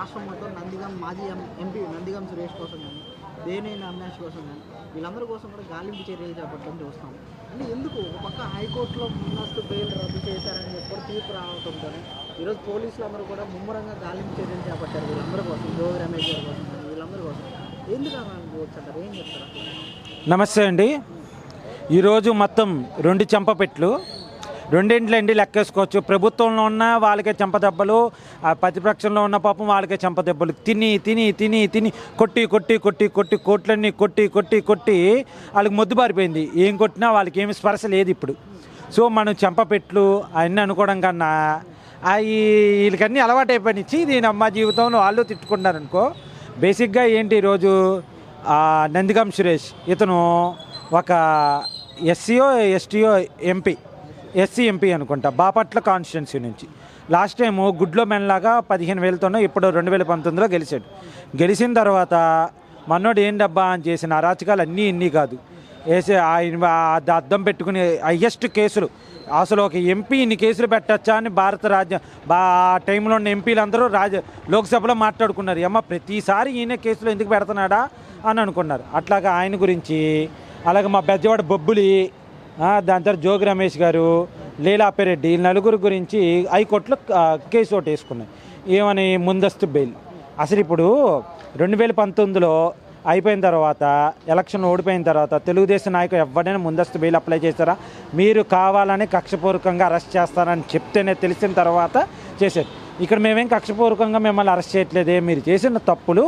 రాష్ట్రం మొత్తం నందిగం మాజీ ఎంపీ నందిగం సురేష్ కోసం కానీ దేవినేని అవినాష్ కోసం కానీ వీళ్ళందరి కోసం కూడా గాలింపు చర్యలు చేపట్టడం చూస్తాం. అంటే ఎందుకు ఒక పక్క హైకోర్టులో ముందస్తు బెయిల్ రద్దు చేశారని చెప్పి తీర్పు రావడంతో ఈరోజు పోలీసులు అందరూ కూడా ముమ్మరంగా గాలింపు చర్యలు చేపట్టారు వీళ్ళందరి కోసం, జోగి రమేష్ గారి కోసం కానీ వీళ్ళందరి కోసం. ఎందుకు అనుకోవచ్చు అంటారు, ఏం చెప్తారు? నమస్తే అండి. ఈరోజు మొత్తం 2 చెంపపెట్లు, రెండింటిలో లెక్కేసుకోవచ్చు. ప్రభుత్వంలో ఉన్న వాళ్ళకే చెంపదెబ్బలు, ప్రతిపక్షంలో ఉన్న పాపం వాళ్ళకే చెంపదెబ్బలు. తిని తిని తిని తిని కొట్టి కొట్టి కొట్టి కొట్టి కోట్లన్నీ కొట్టి కొట్టి కొట్టి వాళ్ళకి మొద్దు బారిపోయింది. ఏం కొట్టినా వాళ్ళకి ఏమి స్పర్శ లేదు ఇప్పుడు. సో మనం చెంపపెట్లు అవన్నీ అనుకోవడం కన్నా వీళ్ళకన్నీ అలవాటు అయిపోయినిచ్చి దీని అమ్మ జీవితంలో వాళ్ళు తిట్టుకున్నారనుకో. బేసిక్గా ఏంటి, ఈరోజు నందిగం సురేష్ ఇతను ఒక SCO STO MP, SC MP అనుకుంటా, బాపట్ల కాన్స్టిట్యున్సీ నుంచి. లాస్ట్ టైము గుడ్లో మెన్లాగా 15,000తోనో ఇప్పుడు 2019లో గెలిచాడు. గెలిచిన తర్వాత మనోడు ఏం డబ్బా అని చేసిన అరాచకాలు అన్నీ ఇన్ని కాదు. ఆయన అద్దం పెట్టుకుని హయ్యెస్ట్ కేసులు, అసలు ఒక ఎంపీ ఇన్ని కేసులు పెట్టచ్చా అని భారత ఆ టైంలో ఉన్న ఎంపీలందరూ లోక్సభలో మాట్లాడుకున్నారు. అమ్మ ప్రతిసారి ఈయన కేసులు ఎందుకు పెడుతున్నాడా అని అనుకున్నారు. అట్లాగా ఆయన గురించి, అలాగే మా బెజ్జవాడ బొబ్బులి, దాని తర్వాత జోగి రమేష్ గారు, లీలా పెరెడ్డి, ఈ నలుగురు గురించి హైకోర్టులో కేసు ఒకటి వేసుకున్నాయి. ఏమని, ముందస్తు బెయిల్. అసలు ఇప్పుడు 2019లో అయిపోయిన తర్వాత, ఎలక్షన్ ఓడిపోయిన తర్వాత తెలుగుదేశం నాయకులు ఎవరైనా ముందస్తు బెయిల్ అప్లై చేస్తారా? మీరు కావాలని కక్షపూర్వకంగా అరెస్ట్ చేస్తారని చెప్తేనే తెలిసిన తర్వాత చేశారు. ఇక్కడ మేమేం కక్షపూర్వకంగా మిమ్మల్ని అరెస్ట్ చేయట్లేదే. మీరు చేసిన తప్పులు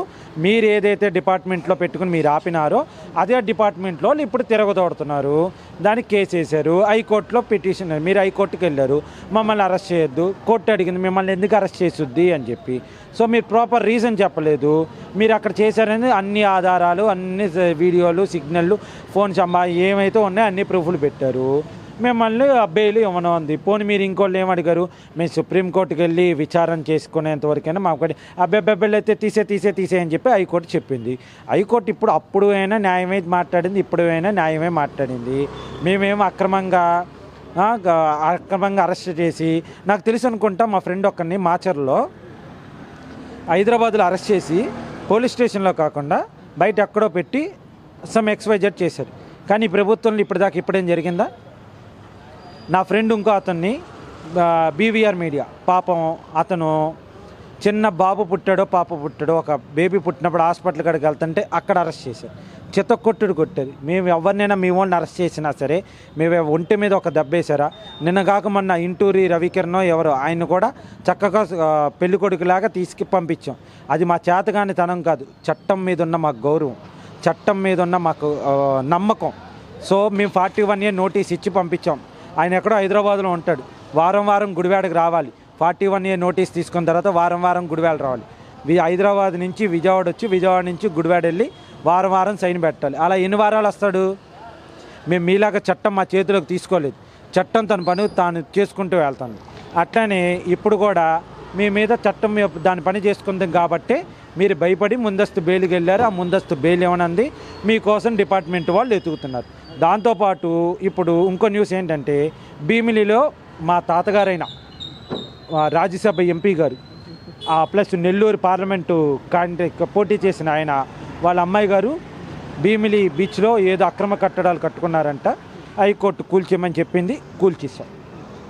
మీరు ఏదైతే డిపార్ట్మెంట్లో పెట్టుకుని మీరు ఆపినారో అదే డిపార్ట్మెంట్లో ఇప్పుడు తిరగదోడుతున్నారు. దానికి కేసు వేశారు. హైకోర్టులో పిటిషన్, మీరు హైకోర్టుకి వెళ్ళారు, మమ్మల్ని అరెస్ట్ చేయొద్దు, కోర్టు అడిగింది మిమ్మల్ని ఎందుకు అరెస్ట్ చేస్తుంది అని చెప్పి. సో మీరు ప్రాపర్ రీజన్ చెప్పలేదు. మీరు అక్కడ చేశారని అన్ని ఆధారాలు, అన్ని వీడియోలు, సిగ్నళ్ళు, ఫోన్స్ ఏమైతే ఉన్నాయో అన్ని ప్రూఫ్లు పెట్టారు. మిమ్మల్ని బెయిల్ ఇవ్వను ఉంది. పోనీ మీరు ఇంకోళ్ళు ఏమడిగారు, మేము సుప్రీంకోర్టుకి వెళ్ళి విచారణ చేసుకునేంతవరకైనా మాకు అబ్బాయిలు అయితే తీసే అని చెప్పి హైకోర్టు చెప్పింది. హైకోర్టు ఇప్పుడు అప్పుడు అయినా న్యాయమే మాట్లాడింది, ఇప్పుడు అయినా న్యాయమే మాట్లాడింది. మేమేమో అక్రమంగా అరెస్ట్ చేసి, నాకు తెలుసు అనుకుంటా మా ఫ్రెండ్ ఒక్కరిని మాచర్లో హైదరాబాద్లో అరెస్ట్ చేసి పోలీస్ స్టేషన్లో కాకుండా బయట ఎక్కడో పెట్టి సమ్ XYZ చేశారు. కానీ ప్రభుత్వంలో ఇప్పుడేం జరిగిందా? నా ఫ్రెండ్ ఇంకో అతన్ని BVR మీడియా, పాపం అతను చిన్న బాబు పుట్టాడో పాప పుట్టాడో, ఒక బేబీ పుట్టినప్పుడు హాస్పిటల్ కాడికి వెళ్తుంటే అక్కడ అరెస్ట్ చేశారు. చెత్త కొట్టేది. మేము ఎవరినైనా మీ వాళ్ళని అరెస్ట్ చేసినా సరే మేము ఒంటి మీద ఒక దెబ్బేశారా? నిన్న కాక మొన్న ఇంటూరి రవికిరణో ఎవరో ఆయన కూడా చక్కగా పెళ్లి కొడుకులాగా తీసుకు పంపించాం. అది మా చేతగాని తనం కాదు, చట్టం మీద ఉన్న మాకు గౌరవం, చట్టం మీద ఉన్న మాకు నమ్మకం. సో మేము 41 year నోటీస్ ఇచ్చి పంపించాం. ఆయన ఎక్కడో హైదరాబాద్లో ఉంటాడు. వారం గుడివాడకి రావాలి. 41 year నోటీస్ తీసుకున్న తర్వాత వారం గుడివాడ రావాలి. హైదరాబాద్ నుంచి విజయవాడ వచ్చి, విజయవాడ నుంచి గుడివాడ వెళ్ళి వారం సైన్ పెట్టాలి. అలా ఎన్ని వారాలు వస్తాడు? మేము మీలాగా చట్టం మా చేతిలోకి తీసుకోలేదు. చట్టం తన పని తాను చేసుకుంటూ వెళ్తాను. అట్లనే ఇప్పుడు కూడా మీ మీద చట్టం దాని పని చేసుకుందాం కాబట్టి మీరు భయపడి ముందస్తు బెయిల్కి వెళ్ళారు. ఆ ముందస్తు బెయిల్ ఏమనంది మీకోసం డిపార్ట్మెంట్ వాళ్ళు ఎతుకుతున్నారు. దాంతోపాటు ఇప్పుడు ఇంకో న్యూస్ ఏంటంటే, భీమిలిలో మా తాతగారైన రాజ్యసభ ఎంపీ గారు, ప్లస్ నెల్లూరు పార్లమెంటు క్యాండిడేట్ పోటీ చేసిన ఆయన వాళ్ళ అమ్మాయి గారు భీమిలి బీచ్లో ఏదో అక్రమ కట్టడాలు కట్టుకున్నారంట. హైకోర్టు కూల్చేయమని చెప్పింది, కూల్చేసాం.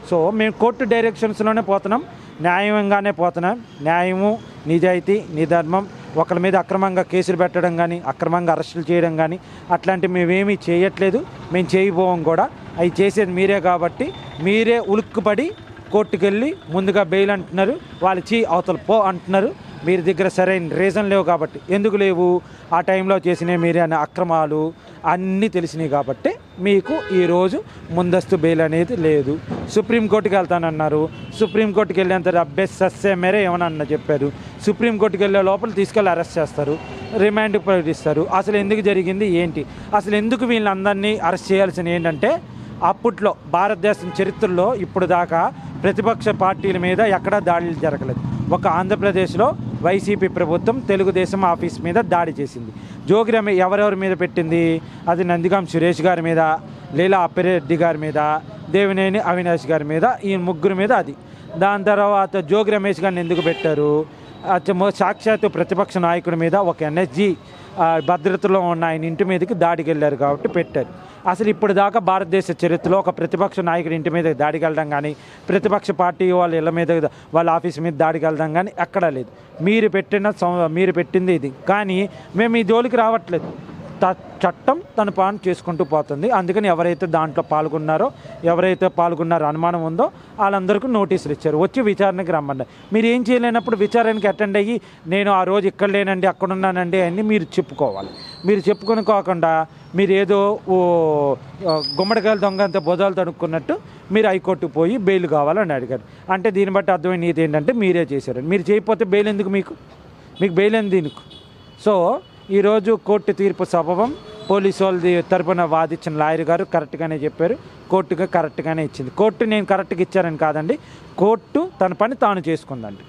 సో మేము కోర్టు డైరెక్షన్స్లోనే పోతున్నాం, న్యాయంగానే పోతున్నాం. న్యాయము, నిజాయితీ, నిధర్మం, ఒకరి మీద అక్రమంగా కేసులు పెట్టడం కానీ, అక్రమంగా అరెస్టులు చేయడం కానీ అట్లాంటివి మేమేమీ చేయట్లేదు, మేము చేయబోం కూడా. అవి చేసేది మీరే కాబట్టి మీరే ఉలుక్కుపడి కోర్టుకు వెళ్ళి ముందుగా బెయిల్ అంటున్నారు, వాళ్ళు అవతల పో అంటున్నారు. మీరు దగ్గర సరైన రీజన్ లేవు కాబట్టి. ఎందుకు లేవు? ఆ టైంలో చేసినవి మీరే అనే అక్రమాలు అన్నీ తెలిసినాయి కాబట్టి మీకు ఈరోజు ముందస్తు బెయిల్ అనేది లేదు. సుప్రీంకోర్టుకి వెళ్తానన్నారు. సుప్రీంకోర్టుకి వెళ్ళేంత సస్సే మేరే ఏమన్నా చెప్పారు. సుప్రీంకోర్టుకి వెళ్ళే లోపల తీసుకెళ్ళి అరెస్ట్ చేస్తారు, రిమాండ్కి ప్రకటిస్తారు. అసలు ఎందుకు జరిగింది ఏంటి? అసలు ఎందుకు వీళ్ళందరినీ అరెస్ట్ చేయాల్సిన ఏంటంటే, అప్పట్లో భారతదేశం చరిత్రలో ఇప్పుడు దాకా ప్రతిపక్ష పార్టీల మీద ఎక్కడా దాడులు జరగలేదు. ఒక ఆంధ్రప్రదేశ్లో వైసీపీ ప్రభుత్వం తెలుగుదేశం ఆఫీస్ మీద దాడి చేసింది. జోగి రమేష్ ఎవరెవరి మీద పెట్టింది? అది నందిగం సురేష్ గారి మీద, లీలా పెరెడ్డి గారి మీద, దేవినేని అవినాష్ గారి మీద, ఈ ముగ్గురు మీద అది. దాని తర్వాత జోగి రమేష్ గారిని ఎందుకు పెట్టారు? సాక్షాత్తు ప్రతిపక్ష నాయకుడి మీద ఒక ఎన్ఎస్జీ భద్రతలో ఉన్న ఆయన ఇంటి మీదకి దాడికి వెళ్ళారు కాబట్టి పెట్టారు. అసలు ఇప్పుడు దాకా భారతదేశ చరిత్రలో ఒక ప్రతిపక్ష నాయకుడి ఇంటి మీద దాడికి వెళ్ళడం కానీ, ప్రతిపక్ష పార్టీ వాళ్ళ ఇళ్ళ మీద వాళ్ళ ఆఫీస్ మీద దాడికి వెళ్ళడం కానీ ఎక్కడా లేదు. మీరు పెట్టింది ఇది, కానీ మేము ఈ జోలికి రావట్లేదు. చట్టం తన పని చేసుకుంటూ పోతుంది. అందుకని ఎవరైతే దాంట్లో పాల్గొన్నారో అనుమానం ఉందో వాళ్ళందరికీ నోటీసులు ఇచ్చారు, వచ్చి విచారణకి రమ్మన్నారు. మీరు ఏం చేయలేనప్పుడు విచారణకి అటెండ్ అయ్యి నేను ఆ రోజు ఇక్కడ లేనండి అక్కడ ఉన్నానండి అని మీరు చెప్పుకోవాలి. మీరు చెప్పుకోకుండా మీరు ఏదో గుమ్మడికాయలు దొంగంత బొదాలు తడుక్కున్నట్టు మీరు హైకోర్టుకు పోయి బెయిల్ కావాలని అడిగారు. అంటే దీన్ని బట్టి అర్థమైనది ఏంటంటే మీరే చేశారు. మీరు చేయకపోతే బెయిల్ ఎందుకు? మీకు బెయిల్ ఎందుకు దీనికి? సో ఈరోజు కోర్టు తీర్పు సబబం పోలీసు వాళ్ళ తరపున వాదించిన లాయర్ గారు కరెక్ట్గానే చెప్పారు, కోర్టుగా కరెక్ట్గానే ఇచ్చింది. కోర్టు నేను కరెక్ట్గా ఇచ్చారని కాదండి, కోర్టు తన పని తాను చేసుకుందండి.